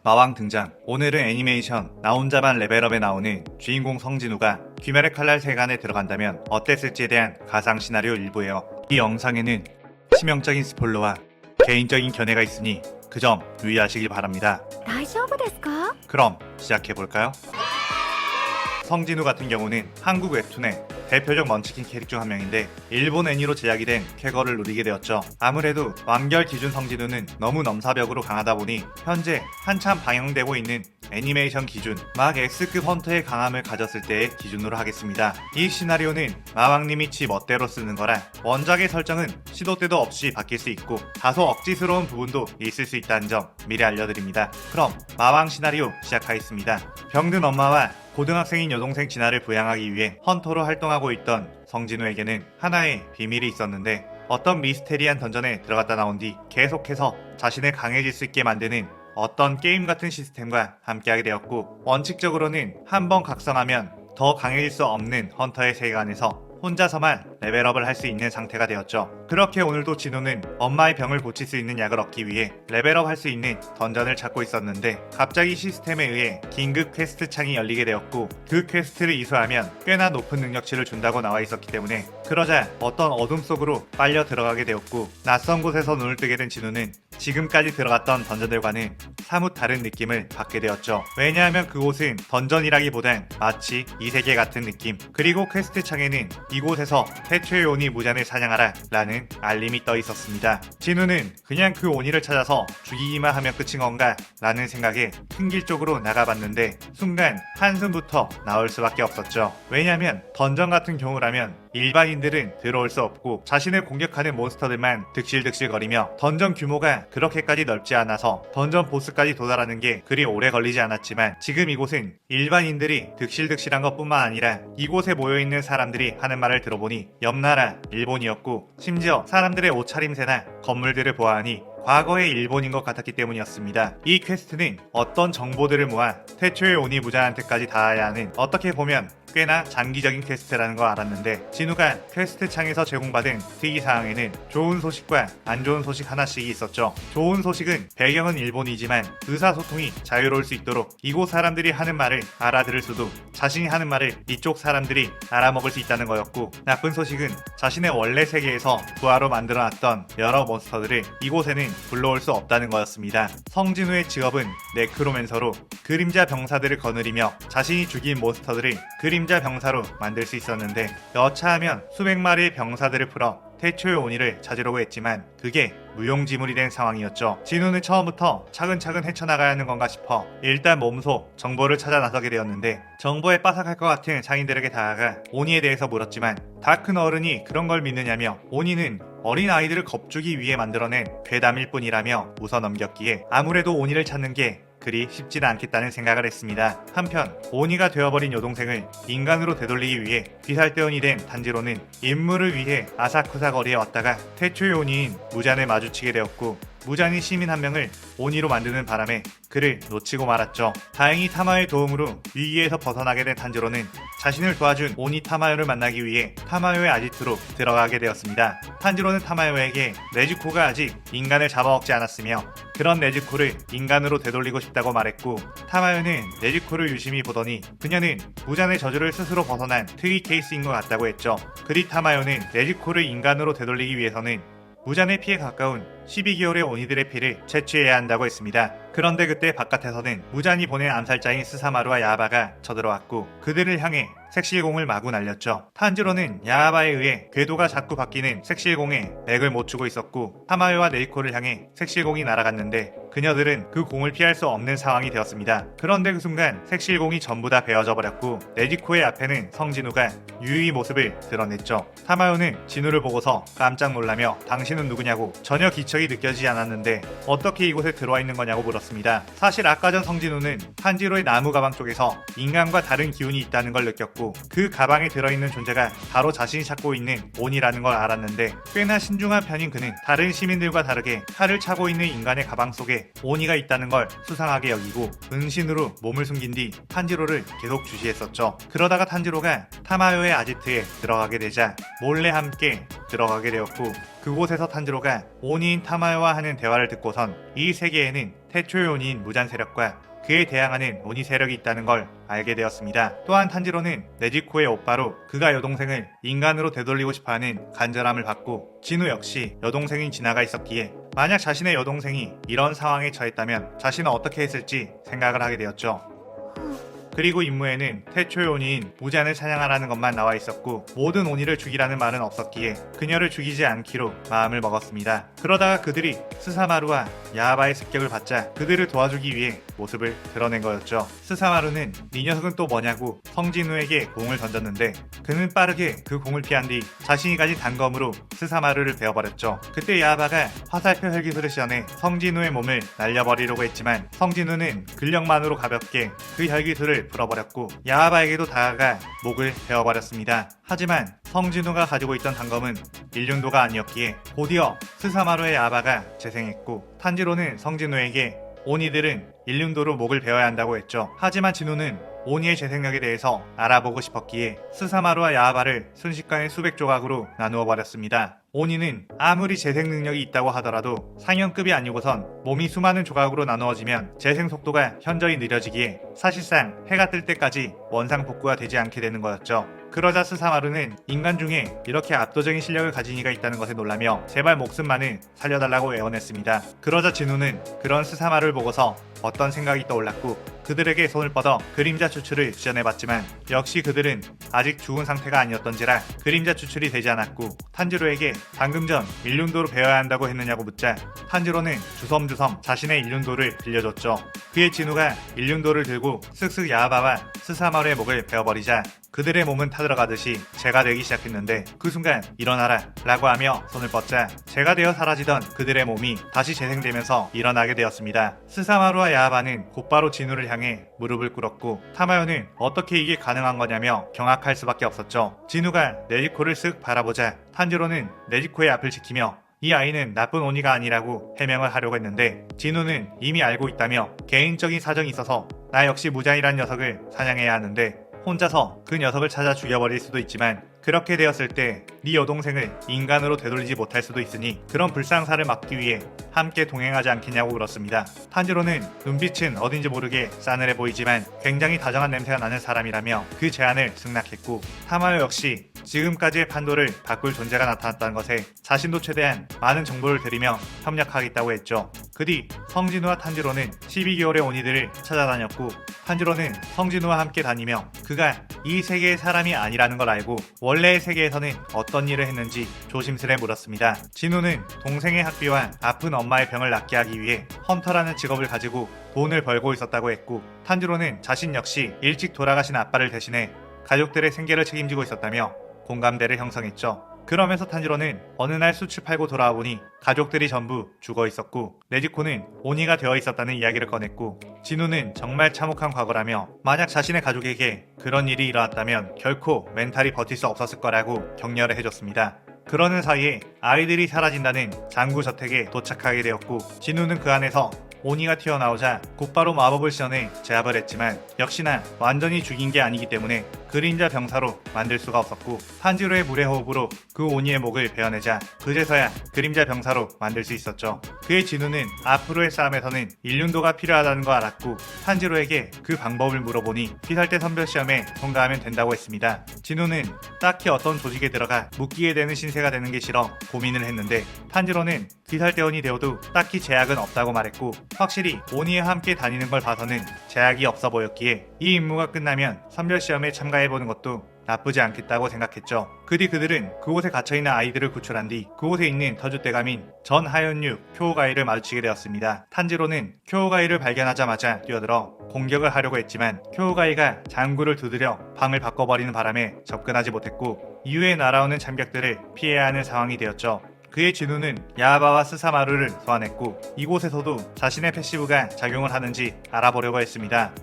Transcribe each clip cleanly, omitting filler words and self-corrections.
마왕 등장. 오늘은 애니메이션 나 혼자만 레벨업에 나오는 주인공 성진우가 귀멸의 칼날 세간에 들어간다면 어땠을지에 대한 가상 시나리오 일부예요. 이 영상에는 치명적인 스포일러와 개인적인 견해가 있으니 그 점 유의하시길 바랍니다. 大丈夫ですか? 그럼 시작해볼까요? 성진우 같은 경우는 한국 웹툰의 대표적 먼치킨 캐릭 중 한 명인데 일본 애니로 제작이 된 쾌거를 누리게 되었죠. 아무래도 완결 기준 성진우는 너무 넘사벽으로 강하다 보니 현재 한참 방영되고 있는 애니메이션 기준 막 X급 헌터의 강함을 가졌을 때의 기준으로 하겠습니다. 이 시나리오는 마왕님이 지 멋대로 쓰는 거라 원작의 설정은 시도 때도 없이 바뀔 수 있고 다소 억지스러운 부분도 있을 수 있다는 점 미리 알려드립니다. 그럼 마왕 시나리오 시작하겠습니다. 병든 엄마와 고등학생인 여동생 진아를 부양하기 위해 헌터로 활동하고 있던 성진우에게는 하나의 비밀이 있었는데 어떤 미스테리한 던전에 들어갔다 나온 뒤 계속해서 자신을 강해질 수 있게 만드는 어떤 게임 같은 시스템과 함께하게 되었고, 원칙적으로는 한 번 각성하면 더 강해질 수 없는 헌터의 세계관에서 혼자서만 레벨업을 할 수 있는 상태가 되었죠. 그렇게 오늘도 진우는 엄마의 병을 고칠 수 있는 약을 얻기 위해 레벨업 할 수 있는 던전을 찾고 있었는데 갑자기 시스템에 의해 긴급 퀘스트 창이 열리게 되었고, 그 퀘스트를 이수하면 꽤나 높은 능력치를 준다고 나와 있었기 때문에 그러자 어떤 어둠 속으로 빨려 들어가게 되었고, 낯선 곳에서 눈을 뜨게 된 진우는 지금까지 들어갔던 던전들과는 사뭇 다른 느낌을 받게 되었죠. 왜냐하면 그곳은 던전이라기보단 마치 이 세계 같은 느낌. 그리고 퀘스트 창에는 이곳에서 태초의 오니 무잔을 사냥하라 라는 알림이 떠 있었습니다. 진우는 그냥 그 오니를 찾아서 죽이기만 하면 끝인 건가 라는 생각에 큰 길 쪽으로 나가봤는데 순간 한숨부터 나올 수밖에 없었죠. 왜냐하면 던전 같은 경우라면 일반인들은 들어올 수 없고 자신을 공격하는 몬스터들만 득실득실거리며 던전 규모가 그렇게까지 넓지 않아서 던전 보스까지 도달하는 게 그리 오래 걸리지 않았지만, 지금 이곳은 일반인들이 득실득실한 것뿐만 아니라 이곳에 모여있는 사람들이 하는 말을 들어보니 옆나라 일본이었고, 심지어 사람들의 옷차림새나 건물들을 보아하니 과거의 일본인 것 같았기 때문이었습니다. 이 퀘스트는 어떤 정보들을 모아 태초의 오니 무자한테까지 닿아야 하는, 어떻게 보면 꽤나 장기적인 퀘스트라는 걸 알았는데, 진우가 퀘스트 창에서 제공받은 특이사항에는 좋은 소식과 안 좋은 소식 하나씩 있었죠. 좋은 소식은 배경은 일본이지만 의사소통이 자유로울 수 있도록 이곳 사람들이 하는 말을 알아들을 수도 자신이 하는 말을 이쪽 사람들이 알아먹을 수 있다는 거였고, 나쁜 소식은 자신의 원래 세계에서 부하로 만들어놨던 여러 몬스터들을 이곳에는 불러올 수 없다는 거였습니다. 성진우의 직업은 네크로맨서로 그림자 병사들을 거느리며 자신이 죽인 몬스터들을 그림자 병사로 만들 수 있었는데, 여차하면 수백 마리의 병사들을 풀어 태초의 오니를 찾으려고 했지만 그게 무용지물이 된 상황이었죠. 진우는 처음부터 차근차근 헤쳐나가야 하는 건가 싶어 일단 몸소 정보를 찾아 나서게 되었는데, 정보에 빠삭할 것 같은 상인들에게 다가가 오니에 대해서 물었지만 다 큰 어른이 그런 걸 믿느냐며 오니는 어린 아이들을 겁주기 위해 만들어낸 괴담일 뿐이라며 웃어 넘겼기에 아무래도 오니를 찾는 게 그리 쉽지는 않겠다는 생각을 했습니다. 한편 오니가 되어버린 여동생을 인간으로 되돌리기 위해 비살대원이 된 탄지로는 임무를 위해 아사쿠사 거리에 왔다가 태초의 오니인 무잔을 마주치게 되었고, 무잔이 시민 한 명을 오니로 만드는 바람에 그를 놓치고 말았죠. 다행히 타마의 도움으로 위기에서 벗어나게 된 탄지로는 자신을 도와준 오니 타마요를 만나기 위해 타마요의 아지트로 들어가게 되었습니다. 탄지로는 타마요에게 네즈코가 아직 인간을 잡아먹지 않았으며 그런 네즈코를 인간으로 되돌리고 싶다고 말했고, 타마요는 네즈코를 유심히 보더니 그녀는 무잔의 저주를 스스로 벗어난 특이 케이스인 것 같다고 했죠. 그리 타마요는 네즈코를 인간으로 되돌리기 위해서는 무잔의 피에 가까운 12개월의 오니들의 피를 채취해야 한다고 했습니다. 그런데 그때 바깥에서는 무잔이 보낸 암살자인 스사마루와 야하바가 쳐들어왔고 그들을 향해 색실공을 마구 날렸죠. 탄지로는 야하바에 의해 궤도가 자꾸 바뀌는 색실공에 맥을 못 추고 있었고, 타마요와 네이코를 향해 색실공이 날아갔는데 그녀들은 그 공을 피할 수 없는 상황이 되었습니다. 그런데 그 순간 색실공이 전부 다 베어져 버렸고 네지코의 앞에는 성진우가 유유히 모습을 드러냈죠. 타마요는 진우를 보고서 깜짝 놀라며 당신은 누구냐고 전혀 기척이 느껴지지 않았는데 어떻게 이곳에 들어와 있는 거냐고 물었습니다. 사실 아까 전 성진우는 탄지로의 나무 가방 쪽에서 인간과 다른 기운이 있다는 걸 느꼈고, 그 가방에 들어있는 존재가 바로 자신이 찾고 있는 온이라는 걸 알았는데, 꽤나 신중한 편인 그는 다른 시민들과 다르게 칼을 차고 있는 인간의 가방 속에 오니가 있다는 걸 수상하게 여기고 은신으로 몸을 숨긴 뒤 탄지로를 계속 주시했었죠. 그러다가 탄지로가 타마요의 아지트에 들어가게 되자 몰래 함께 들어가게 되었고, 그곳에서 탄지로가 오니인 타마요와 하는 대화를 듣고선 이 세계에는 태초의 오니인 무잔 세력과 그에 대항하는 오니 세력이 있다는 걸 알게 되었습니다. 또한 탄지로는 네지코의 오빠로 그가 여동생을 인간으로 되돌리고 싶어하는 간절함을 받고 진우 역시 여동생인 진아가 있었기에 만약 자신의 여동생이 이런 상황에 처했다면 자신은 어떻게 했을지 생각을 하게 되었죠. 그리고 임무에는 태초의 오니인 무잔을 사냥하라는 것만 나와 있었고 모든 오니를 죽이라는 말은 없었기에 그녀를 죽이지 않기로 마음을 먹었습니다. 그러다가 그들이 스사마루와 야하바의 습격을 받자 그들을 도와주기 위해 모습을 드러낸 거였죠. 스사마루는 이 녀석은 또 뭐냐고 성진우에게 공을 던졌는데 그는 빠르게 그 공을 피한 뒤 자신이 가진 단검으로 스사마루를 베어버렸죠. 그때 야하바가 화살표 헬기술을 시전해 성진우의 몸을 날려버리려고 했지만 성진우는 근력만으로 가볍게 그 헬기술을 풀어버렸고 야하바에게도 다가가 목을 베어버렸습니다. 하지만 성진우가 가지고 있던 단검은 일륜도가 아니었기에 곧이어 스사마루의 야하바가 재생했고 탄지로는 성진우에게 오니들은 일륜도로 목을 베어야 한다고 했죠. 하지만 진우는 오니의 재생력에 대해서 알아보고 싶었기에 스사마루와 야하바를 순식간에 수백 조각으로 나누어 버렸습니다. 오니는 아무리 재생 능력이 있다고 하더라도 상현급이 아니고선 몸이 수많은 조각으로 나누어지면 재생 속도가 현저히 느려지기에 사실상 해가 뜰 때까지 원상 복구가 되지 않게 되는 거였죠. 그러자 스사마루는 인간 중에 이렇게 압도적인 실력을 가진 이가 있다는 것에 놀라며 제발 목숨만을 살려달라고 애원했습니다. 그러자 진우는 그런 스사마루를 보고서 어떤 생각이 떠올랐고 그들에게 손을 뻗어 그림자 추출을 지원해봤지만 역시 그들은 아직 죽은 상태가 아니었던지라 그림자 추출이 되지 않았고 탄지로에게 방금 전 일륜도로 베어야 한다고 했느냐고 묻자 탄지로는 주섬주섬 자신의 일륜도를 빌려줬죠. 그의 진우가 일륜도를 들고 쓱쓱 야하바와 스사마루의 목을 베어버리자 그들의 몸은 타들어가듯이 재가 되기 시작했는데 그 순간 일어나라 라고 하며 손을 뻗자 재가 되어 사라지던 그들의 몸이 다시 재생되면서 일어나게 되었습니다. 스사마루와 야하바는 곧바로 진우를 향해 무릎을 꿇었고 타마요는 어떻게 이게 가능한 거냐며 경악할 수밖에 없었죠. 진우가 네지코를 쓱 바라보자 탄지로는 네지코의 앞을 지키며 이 아이는 나쁜 오니가 아니라고 해명을 하려고 했는데 진우는 이미 알고 있다며 개인적인 사정이 있어서 나 역시 무자이란 녀석을 사냥해야 하는데 혼자서 그 녀석을 찾아 죽여버릴 수도 있지만 그렇게 되었을 때 네 여동생을 인간으로 되돌리지 못할 수도 있으니 그런 불상사를 막기 위해 함께 동행하지 않겠냐고 물었습니다. 탄지로는 눈빛은 어딘지 모르게 싸늘해 보이지만 굉장히 다정한 냄새가 나는 사람이라며 그 제안을 승낙했고 타마요 역시 지금까지의 판도를 바꿀 존재가 나타났다는 것에 자신도 최대한 많은 정보를 드리며 협력하겠다고 했죠. 그 뒤 성진우와 탄지로는 12개월의 오니들을 찾아다녔고 탄지로는 성진우와 함께 다니며 그가 이 세계의 사람이 아니라는 걸 알고 원래의 세계에서는 어떤 일을 했는지 조심스레 물었습니다. 진우는 동생의 학비와 아픈 엄마의 병을 낫게 하기 위해 헌터라는 직업을 가지고 돈을 벌고 있었다고 했고 탄지로는 자신 역시 일찍 돌아가신 아빠를 대신해 가족들의 생계를 책임지고 있었다며 공감대를 형성했죠. 그러면서 탄지로는 어느 날 숯을 팔고 돌아와 보니 가족들이 전부 죽어 있었고 네지코는 오니가 되어 있었다는 이야기를 꺼냈고 진우는 정말 참혹한 과거라며 만약 자신의 가족에게 그런 일이 일어났다면 결코 멘탈이 버틸 수 없었을 거라고 격려를 해줬습니다. 그러는 사이에 아이들이 사라진다는 장구 저택에 도착하게 되었고 진우는 그 안에서 오니가 튀어나오자 곧바로 마법을 시전해 제압을 했지만 역시나 완전히 죽인 게 아니기 때문에 그림자 병사로 만들 수가 없었고 탄지로의 물의 호흡으로 그 오니의 목을 베어내자 그제서야 그림자 병사로 만들 수 있었죠. 그의 진우는 앞으로의 싸움에서는 일륜도가 필요하다는 거 알았고 탄지로에게 그 방법을 물어보니 피살대 선별 시험에 통과하면 된다고 했습니다. 진우는 딱히 어떤 조직에 들어가 묶이게 되는 신세가 되는 게 싫어 고민을 했는데 탄지로는 피살대원이 되어도 딱히 제약은 없다고 말했고 확실히 오니와 함께 다니는 걸 봐서는 제약이 없어 보였기에 이 임무가 끝나면 선별시험에 참가해보는 것도 나쁘지 않겠다고 생각했죠. 그 뒤 그들은 그곳에 gat혀있는 아이들을 구출한 뒤 그곳에 있는 터줏대감인 전 하연류 쿄오가이를 마주치게 되었습니다. 탄지로는 쿄오가이를 발견하자마자 뛰어들어 공격을 하려고 했지만 쿄오가이가 장구를 두드려 방을 바꿔버리는 바람에 접근하지 못했고 이후에 날아오는 장벽들을 피해야 하는 상황이 되었죠. 그의 진우는 야하바와 스사마루를 소환했고 이곳에서도 자신의 패시브가 작용을 하는지 알아보려고 했습니다.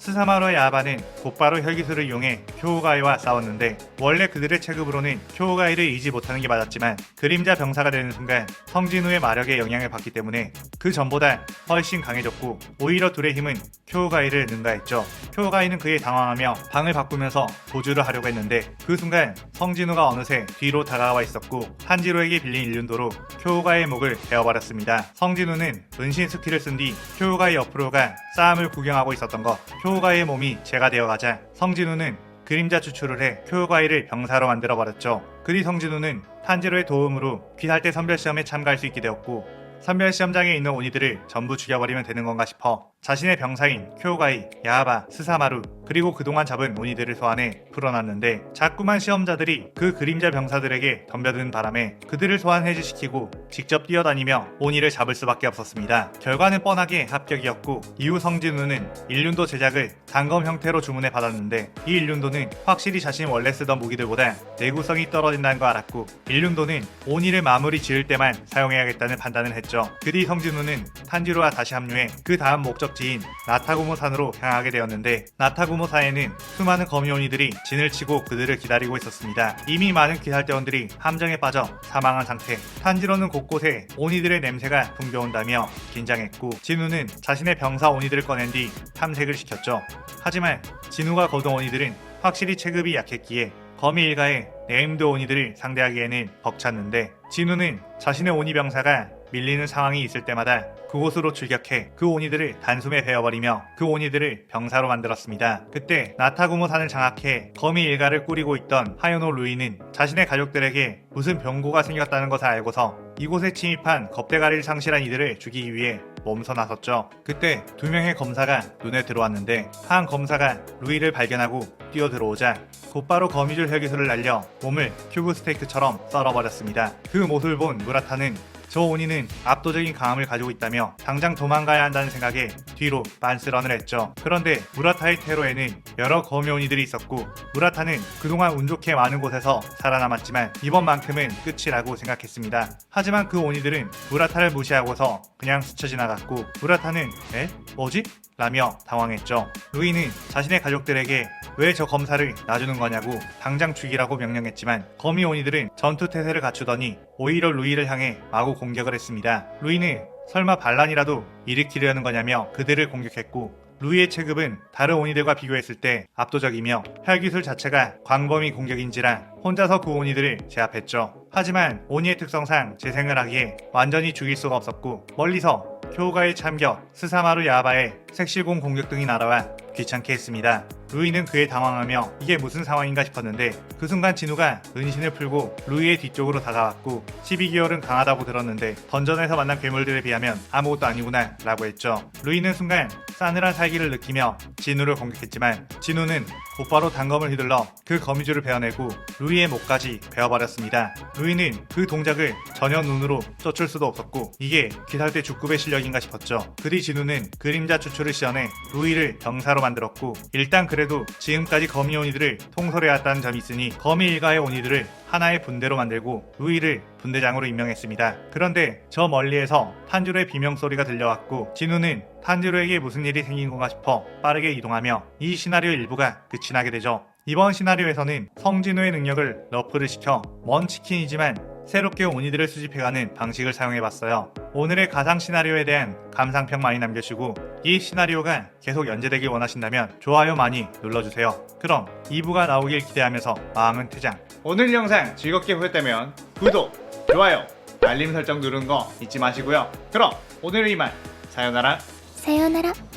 스사마루와 야바는 곧바로 혈기술을 이용해 쿄우가이와 싸웠는데 원래 그들의 체급으로는 쿄우가이를 이기지 못하는 게 맞았지만 그림자 병사가 되는 순간 성진우의 마력에 영향을 받기 때문에 그 전보다 훨씬 강해졌고 오히려 둘의 힘은 쿄우가이를 능가했죠. 쿄우가이는 그에 당황하며 방을 바꾸면서 도주를 하려고 했는데 그 순간 성진우가 어느새 뒤로 다가와 있었고 탄지로에게 빌린 일륜도로 쿄우가이의 목을 베어버렸습니다. 성진우는 은신 스킬을 쓴 뒤 쿄우가이 옆으로 가 싸움을 구경하고 있었던 것. 쿄우가이의 몸이 재가 되어가자 성진우는 그림자 추출을 해 쿄우가이를 병사로 만들어버렸죠. 그뒤 성진우는 탄지로의 도움으로 귀살대 선별시험에 참가할 수 있게 되었고 선별시험장에 있는 오니들을 전부 죽여버리면 되는 건가 싶어 자신의 병사인 쿄우가이, 야바, 스사마루 그리고 그동안 잡은 오니들을 소환해 풀어놨는데 자꾸만 시험자들이 그 그림자 병사들에게 덤벼드는 바람에 그들을 소환 해제시키고 직접 뛰어다니며 오니를 잡을 수밖에 없었습니다. 결과는 뻔하게 합격이었고 이후 성진우는 일륜도 제작을 단검 형태로 주문해 받았는데 이 일륜도는 확실히 자신이 원래 쓰던 무기들보다 내구성이 떨어진다는 걸 알았고 일륜도는 오니를 마무리 지을 때만 사용해야겠다는 판단을 했죠. 그뒤 성진우는 탄지로와 다시 합류해 그 다음 목적지인 나타구모산으로 향하게 되었는데 나타구모사에는 수많은 거미오니들이 진을 치고 그들을 기다리고 있었습니다. 이미 많은 귀살대원들이 함정에 빠져 사망한 상태. 탄지로는 곳곳에 오니들의 냄새가 풍겨온다며 긴장했고 진우는 자신의 병사 오니들을 꺼낸 뒤 탐색을 시켰죠. 하지만 진우가 거둔 오니들은 확실히 체급이 약했기에 거미 일가의 네임드 오니들을 상대하기에는 벅찼는데 진우는 자신의 오니 병사가 밀리는 상황이 있을 때마다 그곳으로 출격해 그 오니들을 단숨에 베어버리며 그 오니들을 병사로 만들었습니다. 그때 나타구모산을 장악해 거미 일가를 꾸리고 있던 하요노 루이는 자신의 가족들에게 무슨 병고가 생겼다는 것을 알고서 이곳에 침입한 겁대가리를 상실한 이들을 죽이기 위해 몸서 나섰죠. 그때 두 명의 검사가 눈에 들어왔는데 한 검사가 루이를 발견하고 뛰어들어오자 곧바로 거미줄 혈기술을 날려 몸을 큐브 스테이크처럼 썰어버렸습니다. 그 모습을 본 무라타는 저 오니는 압도적인 강함을 가지고 있다며 당장 도망가야 한다는 생각에 뒤로 빤스런을 했죠. 그런데 무라타의 테러에는 여러 거미오니들이 있었고 무라타는 그동안 운 좋게 많은 곳에서 살아남았지만 이번만큼은 끝이라고 생각했습니다. 하지만 그 오니들은 무라타를 무시하고서 그냥 스쳐 지나갔고 무라타는 에? 뭐지? 라며 당황했죠. 루이는 자신의 가족들에게 왜 저 검사를 놔주는 거냐고 당장 죽이라고 명령했지만 거미 오니들은 전투 태세를 갖추더니 오히려 루이를 향해 마구 공격을 했습니다. 루이는 설마 반란이라도 일으키려는 거냐며 그들을 공격했고 루이의 체급은 다른 오니들과 비교했을 때 압도적이며 혈기술 자체가 광범위 공격인지라 혼자서 그 오니들을 제압했죠. 하지만 오니의 특성상 재생을 하기에 완전히 죽일 수가 없었고 멀리서 쿄우가의 참격, 스사마루 야바의 색실공 공격 등이 날아와 귀찮게 했습니다. 루이는 그에 당황하며 이게 무슨 상황인가 싶었는데 그 순간 진우가 은신을 풀고 루이의 뒤쪽으로 다가왔고 12개월은 강하다고 들었는데 던전에서 만난 괴물들에 비하면 아무것도 아니구나 라고 했죠. 루이는 순간 싸늘한 살기를 느끼며 진우를 공격했지만 진우는 곧바로 단검을 휘둘러 그 거미줄을 베어내고 루이의 목까지 베어버렸습니다. 루이는 그 동작을 전혀 눈으로 쫓을 수도 없었고 이게 귀살대 죽급의 실력인가 싶었죠. 그뒤 진우는 그림자 추출을 시연해 루이를 병사로 만들었고 일단 그래도 지금까지 거미 오니들을 통솔해왔다는 점이 있으니 거미 일가의 오니들을 하나의 분대로 만들고 루이를 분대장으로 임명했습니다. 그런데 저 멀리에서 탄지로의 비명소리가 들려왔고 진우는 탄지로에게 무슨 일이 생긴 건가 싶어 빠르게 이동하며 이 시나리오 일부가 끝이 나게 되죠. 이번 시나리오에서는 성진우의 능력을 너프를 시켜 먼치킨이지만 새롭게 오니들을 수집해가는 방식을 사용해봤어요. 오늘의 가상 시나리오에 대한 감상평 많이 남겨주시고 이 시나리오가 계속 연재되길 원하신다면 좋아요 많이 눌러주세요. 그럼 2부가 나오길 기대하면서 마음은 퇴장. 오늘 영상 즐겁게 보셨다면 구독, 좋아요, 알림 설정 누르는 거 잊지 마시고요. 그럼 오늘은 이만 사요나라.さようなら。